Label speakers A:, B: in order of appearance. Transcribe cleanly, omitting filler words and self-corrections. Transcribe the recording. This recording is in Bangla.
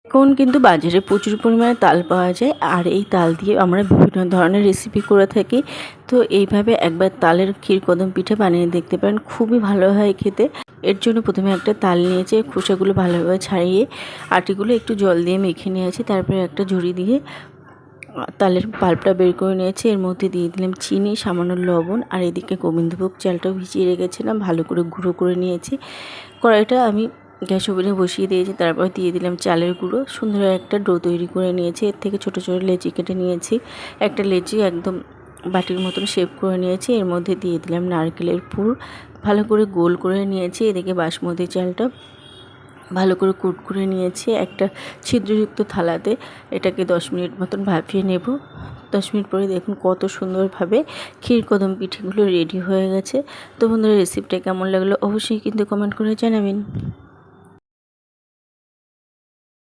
A: এখন কিন্তু বাজারে প্রচুর পরিমাণে তাল পাওয়া যায়, আর এই তাল দিয়ে আমরা বিভিন্ন ধরনের রেসিপি করে থাকি। তো এইভাবে একবার তালের ক্ষীরকদম পিঠে বানিয়ে দেখতে পারেন, খুবই ভালো হয় খেতে। এর জন্য প্রথমে একটা তাল নিয়েছি, খোসাগুলো ভালোভাবে ছাড়িয়ে আটিগুলো একটু জল দিয়ে মেখে নিয়েছি। তারপরে একটা ঝুড়ি দিয়ে তালের পাল্পটা বের করে নিয়েছি। এর মধ্যে দিয়ে দিলাম চিনি, সামান্য লবণ, আর এদিকে গোবিন্দভোগ চালটাও ভিজিয়ে রেখেছিলাম, ভালো করে গুঁড়ো করে নিয়েছি। কড়াইটা আমি গ্যাস ওভেনে বসিয়ে দিয়েছি। তারপর দিয়ে দিলাম চালের গুঁড়ো, সুন্দর একটা ডো তৈরি করে নিয়েছি। এর থেকে ছোটো ছোটো লেচি কেটে নিয়েছি। একটা লেচি একদম বাটির মতন শেপ করে নিয়েছি। এর মধ্যে দিয়ে দিলাম নারকেলের পুর, ভালো করে গোল করে নিয়েছি। এদিকে বাসমতি চালটা ভালো করে কুট করে নিয়েছি একটা ছিদ্রযুক্ত থালাতে। এটাকে 10 মিনিট মতন ভাপিয়ে নেব। 10 মিনিট পরে দেখুন কত সুন্দরভাবে ক্ষীরকদম পিঠেগুলো রেডি হয়ে গেছে। তো বন্ধুরা, রেসিপিটা কেমন লাগলো অবশ্যই কিন্তু কমেন্ট করে জানাবেন।